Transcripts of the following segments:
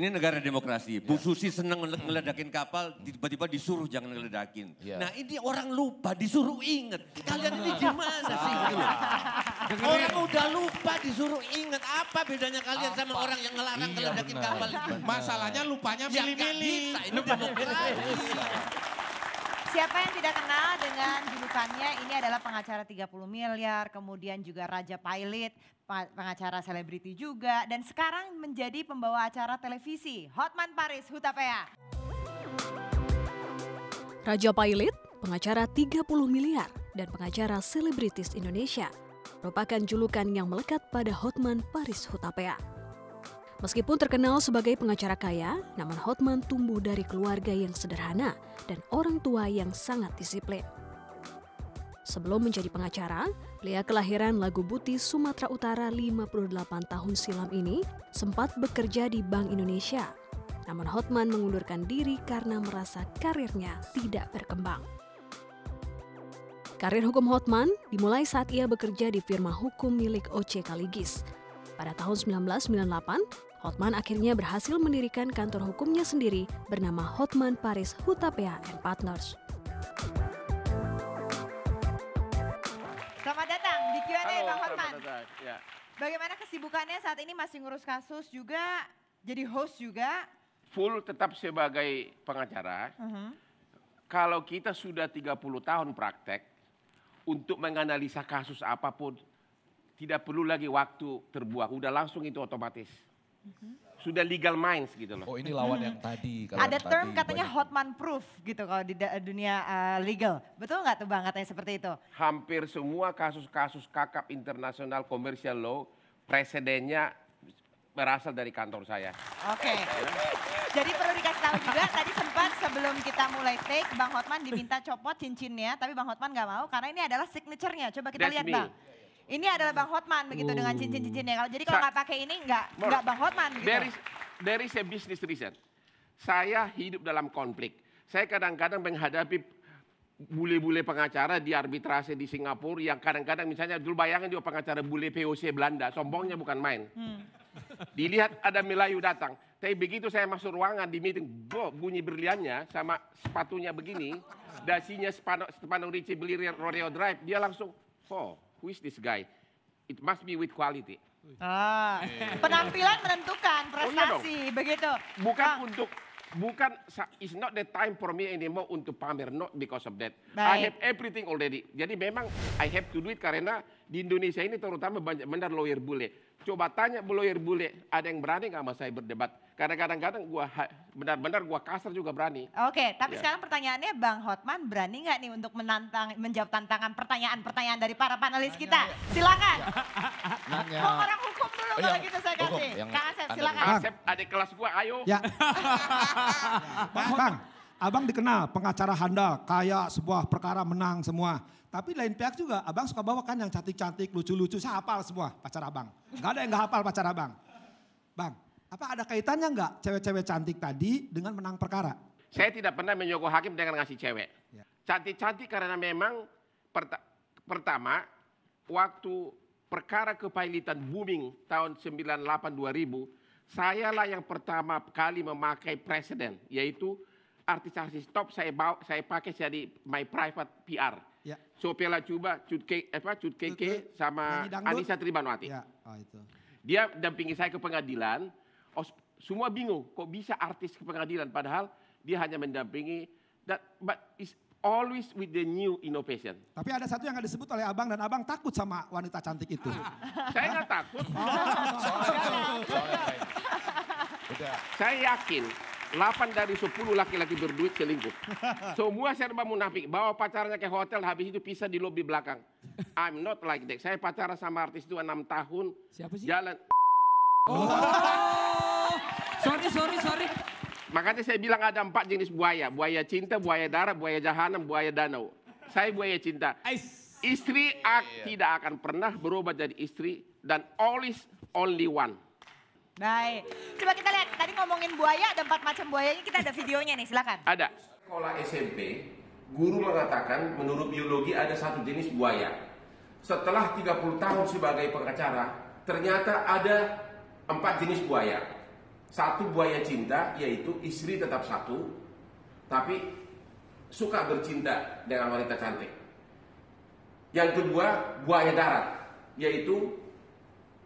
Ini negara demokrasi. Bu Susi senang ngeledakin kapal, tiba-tiba disuruh jangan ngeledakin. Nah ini orang lupa, disuruh inget. Kalian ini gimana sih? Orang udah lupa disuruh inget. Apa bedanya kalian sama orang yang ngelarang ngeledakin kapal? Masalahnya lupanya milih-milih. Ini demokrasi. Siapa yang tidak kenal dengan julukannya, ini adalah pengacara 30 miliar, kemudian juga Raja Pilot, pengacara selebriti juga, dan sekarang menjadi pembawa acara televisi, Hotman Paris Hutapea. Raja Pilot, pengacara 30 miliar, dan pengacara selebritis Indonesia, merupakan julukan yang melekat pada Hotman Paris Hutapea. Meskipun terkenal sebagai pengacara kaya, namun Hotman tumbuh dari keluarga yang sederhana dan orang tua yang sangat disiplin. Sebelum menjadi pengacara, pria kelahiran Lagu Buti, Sumatera Utara 58 tahun silam ini sempat bekerja di Bank Indonesia. Namun Hotman mengundurkan diri karena merasa karirnya tidak berkembang. Karir hukum Hotman dimulai saat ia bekerja di firma hukum milik O.C. Kaligis. Pada tahun 1998, Hotman akhirnya berhasil mendirikan kantor hukumnya sendiri bernama Hotman Paris Hutapea & Partners. Selamat datang di Q&A Bang Hotman. Ya. Bagaimana kesibukannya saat ini, masih ngurus kasus juga, jadi host juga? Full tetap sebagai pengacara. Kalau kita sudah 30 tahun praktek, untuk menganalisa kasus apapun, tidak perlu lagi waktu terbuang, udah langsung itu otomatis. Sudah legal minds gitu loh. Oh ini lawan yang tadi. Ada term katanya Hotman proof gitu kalau di dunia legal. Betul nggak tuh Bang katanya seperti itu? Hampir semua kasus-kasus kakap internasional commercial law, presidennya berasal dari kantor saya. Oke. Jadi perlu dikasih tahu juga, tadi sempat sebelum kita mulai take, Bang Hotman diminta copot cincinnya, tapi Bang Hotman nggak mau karena ini adalah signature-nya. Coba kita That's lihat me. Bang. Ini adalah Bang Hotman begitu dengan cincin-cincinnya. Jadi kalau nggak pakai ini nggak Bang Hotman begitu. There is a business reason. Saya hidup dalam konflik. Saya kadang-kadang menghadapi bule-bule pengacara di arbitrase di Singapura yang kadang-kadang misalnya dulu bayangin dia pengacara bule POC Belanda, sombongnya bukan main. Dilihat ada Melayu datang. Tapi begitu saya masuk ruangan di meeting, bunyi berliannya sama sepatunya begini, dasinya Stefano Ricci beli Rodeo Drive, dia langsung, who is this guy? It must be with quality. Penampilan menentukan prestasi, begitu. It's not the time for me anymore untuk pamer, not because of that. Baik. I have everything already. Jadi memang I have to do it karena di Indonesia ini terutama banyak benar lawyer bule. Coba tanya lawyer bule, ada yang berani nggak sama saya berdebat? Karena kadang-kadang benar-benar gua kasar juga berani. Oke, tapi sekarang pertanyaannya Bang Hotman berani nggak nih untuk menjawab tantangan pertanyaan-pertanyaan dari para panelis kita? Silakan. Mau orang hukum dulu kalau gitu saya kasih. Kak Asep silakan. Asep, adik kelas gua, ayo. Ya. Bang, abang dikenal pengacara handal, kaya sebuah perkara menang semua. Tapi lain pihak juga, abang suka bawa kan yang cantik-cantik, lucu-lucu, saya hafal semua pacar abang. Gak ada yang gak hafal pacar abang. Bang, apa ada kaitannya nggak cewek-cewek cantik tadi dengan menang perkara? Saya tidak pernah menyogok hakim dengan ngasih cewek. Ya. Cantik-cantik karena memang pertama, waktu perkara kepailitan booming tahun 98-2000, sayalah yang pertama kali memakai presiden, yaitu artis-artis top saya pakai jadi my private PR. Ya. Sophia Lacuba, Cut Keke sama Anissa Tribanwati. Ya. Oh, itu. Dia dampingi saya ke pengadilan, semua bingung kok bisa artis ke pengadilan padahal dia hanya mendampingi, but it's always with the new innovation. Tapi ada satu yang nggak disebut oleh abang dan abang takut sama wanita cantik itu. Saya nggak takut. Saya yakin 8 dari 10 laki-laki berduit selingkuh. Semua serba munafik. Bawa pacarnya ke hotel, habis itu pisah di lobi belakang. I'm not like that. Saya pacaran sama artis itu 6 tahun. Siapa sih? Jalan. Sorry. Makanya saya bilang ada 4 jenis buaya. Buaya cinta, buaya darat, buaya jahanam, buaya danau. Saya buaya cinta. Istri tidak akan pernah berubah jadi istri. Dan always only one. Baik, coba kita lihat. Tadi ngomongin buaya, ada 4 macam buayanya, kita ada videonya nih, silakan. Ada. Sekolah SMP, guru mengatakan menurut biologi ada satu jenis buaya. Setelah 30 tahun sebagai pengacara, ternyata ada 4 jenis buaya. Satu buaya cinta, yaitu istri tetap satu, tapi suka bercinta dengan wanita cantik. Yang kedua, buaya darat, yaitu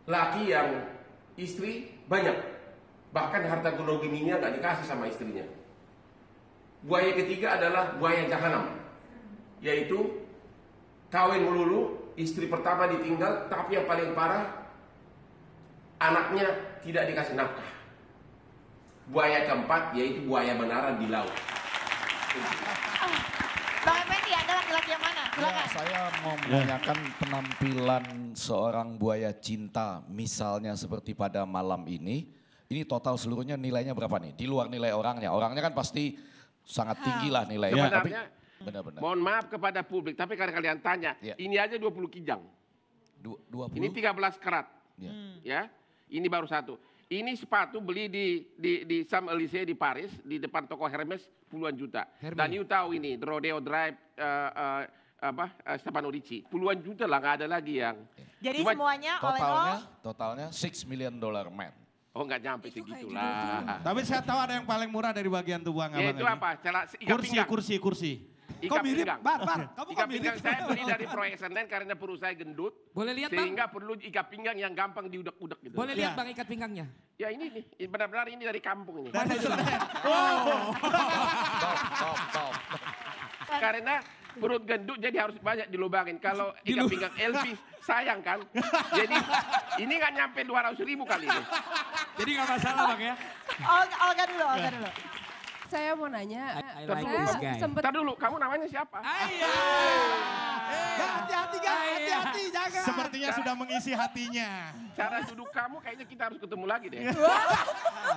laki yang istri banyak, bahkan harta gonogininya gak dikasih sama istrinya. Buaya ketiga adalah buaya jahanam, yaitu kawin melulu, istri pertama ditinggal, tapi yang paling parah, anaknya tidak dikasih nafkah. Buaya keempat yaitu buaya benaran di laut. Bang Effendi, Anda laki-laki yang mana? Silakan. Ya, saya mau menanyakan penampilan seorang buaya cinta, misalnya seperti pada malam ini total seluruhnya nilainya berapa nih? Di luar nilai orangnya kan pasti sangat tinggi lah nilainya. Sebenarnya, benar-benar. mohon maaf kepada publik, tapi kalau kalian tanya, ini aja 20 kijang. 20? Ini 13 karat. Ya, ini baru satu. Ini sepatu beli di Champs-Élysées di Paris, di depan toko Hermes puluhan juta. Dan you tahu ini, Rodeo Drive, Stefano Ricci. Puluhan juta lah, nggak ada lagi yang. Jadi semuanya Totalnya $6 million man. Oh nggak nyampe segitulah. Tapi saya tahu ada yang paling murah dari bagian tubuh Abang. Itu apa? Kursi. Ikat mirip, pinggang. kamu Ikat kok mirip? pinggang saya beli dari Proyek Senen karena perut saya gendut. Boleh lihat Bang? Sehingga perlu ikat pinggang yang gampang diudak-udak gitu. Boleh lihat Bang ikat pinggangnya? Ya ini nih, benar-benar ini dari kampung ini. Karena perut gendut jadi harus banyak dilubangin. Kalau ikat pinggang Elvis sayang kan. Jadi ini nggak nyampe 200.000 kali ini. Jadi nggak masalah Bang ya? Olga dulu. Saya mau nanya, saya sempat. Ntar dulu, kamu namanya siapa? Hati-hati jangan. Sepertinya sudah mengisi hatinya. Cara duduk kamu kayaknya kita harus ketemu lagi deh.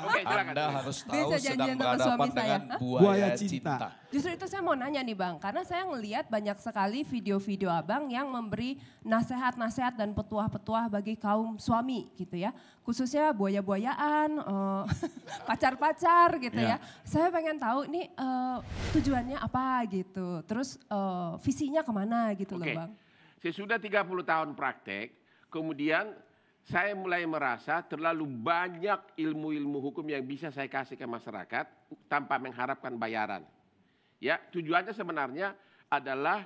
Oke, silakan. Anda harus tahu Bisa sedang janjian sama berhadapan suami saya. dengan buaya cinta. Justru itu saya mau nanya nih Bang, karena saya ngelihat banyak sekali video-video Abang yang memberi nasihat-nasihat dan petuah-petuah bagi kaum suami gitu ya. Khususnya buaya-buayaan, pacar-pacar gitu ya. Saya pengen tahu ini tujuannya apa gitu, terus visinya kemana gitu loh Bang. Sesudah 30 tahun praktek, kemudian saya mulai merasa terlalu banyak ilmu-ilmu hukum yang bisa saya kasih ke masyarakat tanpa mengharapkan bayaran. Ya, tujuannya sebenarnya adalah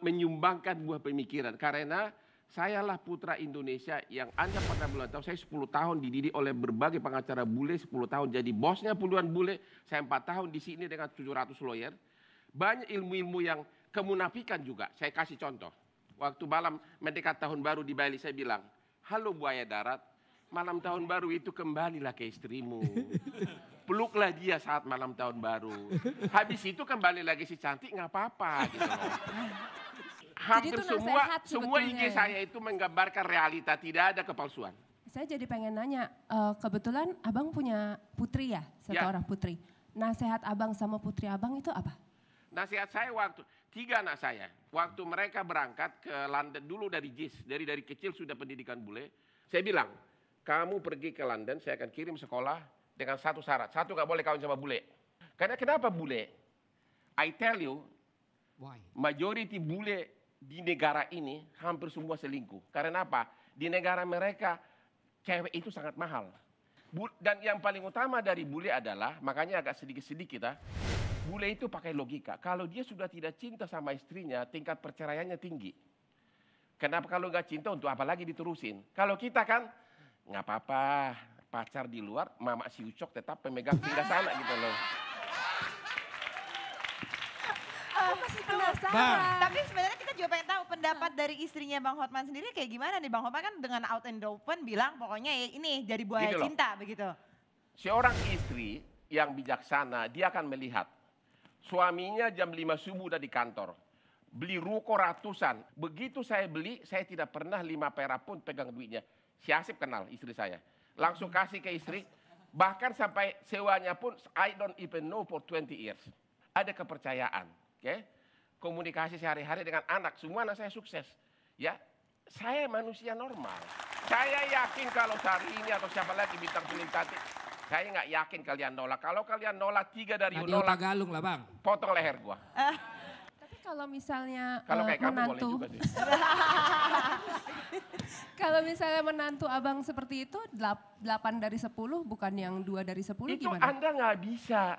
menyumbangkan buah pemikiran. Karena sayalah putra Indonesia yang Anda pernah belum tahu, saya 10 tahun dididik oleh berbagai pengacara bule, 10 tahun jadi bosnya puluhan bule, saya 4 tahun di sini dengan 700 lawyer. Banyak ilmu-ilmu yang kemunafikan juga, saya kasih contoh. Waktu malam mendekat tahun baru di Bali saya bilang, halo buaya darat, malam tahun baru itu kembalilah ke istrimu. Peluklah dia saat malam tahun baru. Habis itu kembali lagi si cantik nggak apa-apa gitu loh. Hampir semua IG saya itu menggambarkan realita, tidak ada kepalsuan. Saya jadi pengen nanya, kebetulan Abang punya putri ya, satu orang putri. Nasihat Abang sama putri Abang itu apa? Nasihat saya tiga anak saya, waktu mereka berangkat ke London dulu dari JIS, dari kecil sudah pendidikan bule. Saya bilang, kamu pergi ke London, saya akan kirim sekolah dengan satu syarat. Satu, gak boleh kawin sama bule. Karena kenapa bule? I tell you, majority bule di negara ini hampir semua selingkuh. Karena apa? Di negara mereka, cewek itu sangat mahal. Dan yang paling utama dari bule adalah, makanya agak sedikit-sedikit bule itu pakai logika. Kalau dia sudah tidak cinta sama istrinya, tingkat perceraiannya tinggi. Kenapa kalau nggak cinta, untuk apa lagi diterusin? Kalau kita kan, nggak apa-apa, pacar di luar, mama si Ucok tetap pemegang singgah sana gitu loh. Masih penasaran. Tapi sebenarnya kita juga pengen tahu pendapat dari istrinya Bang Hotman sendiri kayak gimana nih. Bang Hotman kan dengan out and open bilang pokoknya ini jadi buaya Gini cinta begitu. Seorang istri yang bijaksana, dia akan melihat suaminya jam 5 subuh udah di kantor. Beli ruko ratusan. Begitu saya beli, saya tidak pernah 5 perak pun pegang duitnya. Si Asip kenal istri saya. Langsung kasih ke istri. Bahkan sampai sewanya pun, I don't even know for 20 years. Ada kepercayaan. Komunikasi sehari-hari dengan anak. Semua anak saya sukses. Ya, saya manusia normal. Saya yakin kalau Syahrini atau siapa lagi bintang film cantik. Saya nggak yakin kalian nolak. Kalau kalian nolak 3 dari Nadia nolak, Tagalung lah Bang. potong leher gua. kalau misalnya Kalau kayak kamu boleh menantu, juga sih. kalau misalnya menantu abang seperti itu 8 dari 10 bukan yang 2 dari 10 Itu gimana? Anda nggak bisa.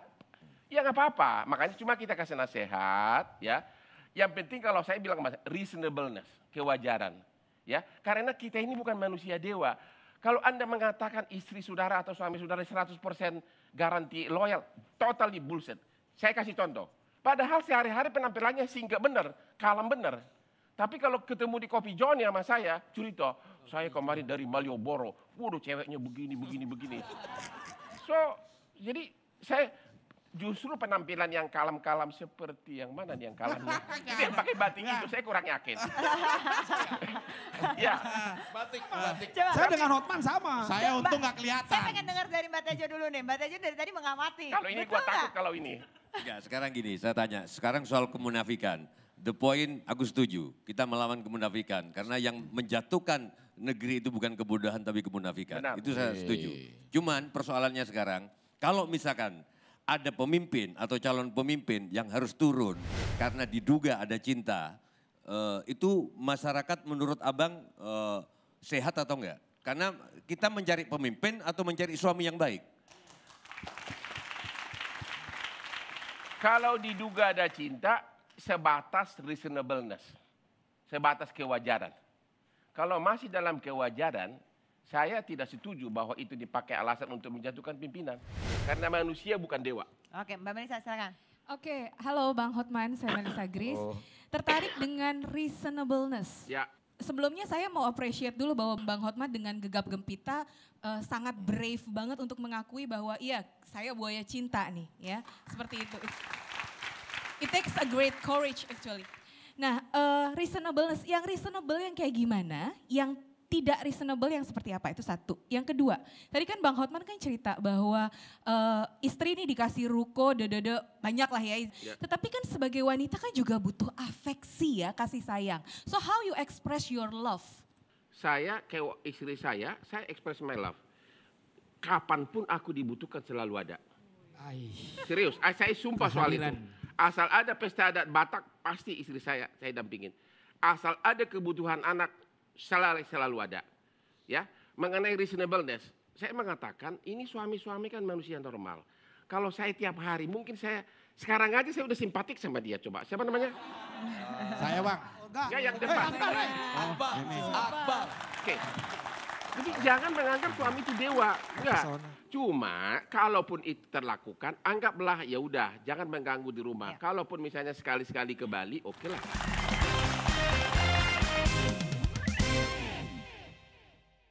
Ya nggak apa-apa, makanya cuma kita kasih nasihat ya. Yang penting kalau saya bilang mas, reasonableness, kewajaran. Ya, karena kita ini bukan manusia dewa. Kalau Anda mengatakan istri saudara atau suami saudara 100% garansi loyal, totally bullshit. Saya kasih contoh. Padahal sehari-hari penampilannya singkat bener, kalem bener. Tapi kalau ketemu di Kopi Johnny sama saya, cerita, saya kemarin dari Malioboro, waduh ceweknya begini. So, jadi saya justru penampilan yang kalem-kalem seperti yang mana nih yang kalem? Itu yang pakai batik itu saya kurang yakin. Ya, Batik. Coba. Saya dengan Hotman sama. Saya untung nggak kelihatan. Saya pengen dengar dari Mbak Tejo dulu nih. Mbak Tejo dari tadi mengamati. kalau ini Betul gua takut nggak? kalau ini. Ya, sekarang gini, saya tanya. Sekarang soal kemunafikan. The point, aku setuju. Kita melawan kemunafikan. Karena yang menjatuhkan negeri itu bukan kebodohan tapi kemunafikan. Benar. Itu saya setuju. Cuman persoalannya sekarang, kalau misalkan ada pemimpin atau calon pemimpin yang harus turun karena diduga ada cinta, itu masyarakat menurut abang sehat atau enggak? Karena kita mencari pemimpin atau mencari suami yang baik? Kalau diduga ada cinta, sebatas reasonableness. Sebatas kewajaran. Kalau masih dalam kewajaran, saya tidak setuju bahwa itu dipakai alasan untuk menjatuhkan pimpinan. Karena manusia bukan dewa. Oke, Mbak Melisa silakan. Oke, halo Bang Hotman, saya Melisa Gris. Tertarik dengan reasonableness. Ya, Sebelumnya saya mau appreciate dulu bahwa Bang Hotman dengan gegap gempita sangat brave banget untuk mengakui bahwa iya saya buaya cinta nih ya. Seperti itu. It takes a great courage actually. Nah reasonableness, yang reasonable yang kayak gimana, yang tidak reasonable yang seperti apa, itu satu. Yang kedua, tadi kan Bang Hotman kan cerita bahwa istri ini dikasih ruko, banyak lah ya. Tetapi kan sebagai wanita kan juga butuh afeksi ya, kasih sayang. So how you express your love? saya kayak istri saya express my love. Kapanpun aku dibutuhkan selalu ada. Serius, saya sumpah soal itu. Asal ada pesta adat Batak, pasti istri saya dampingin. Asal ada kebutuhan anak, selalu ada. Ya, mengenai reasonableness, saya mengatakan ini suami-suami kan manusia normal. Kalau saya tiap hari, mungkin sekarang aja saya udah simpatik sama dia. Coba, siapa namanya? Saya Bang. Ya yang depan. Akbar. Oke. Jadi jangan menganggap suami itu dewa. Enggak. Cuma kalaupun itu terlakukan, anggaplah ya udah, jangan mengganggu di rumah. Kalaupun misalnya sekali-sekali ke Bali, oke lah.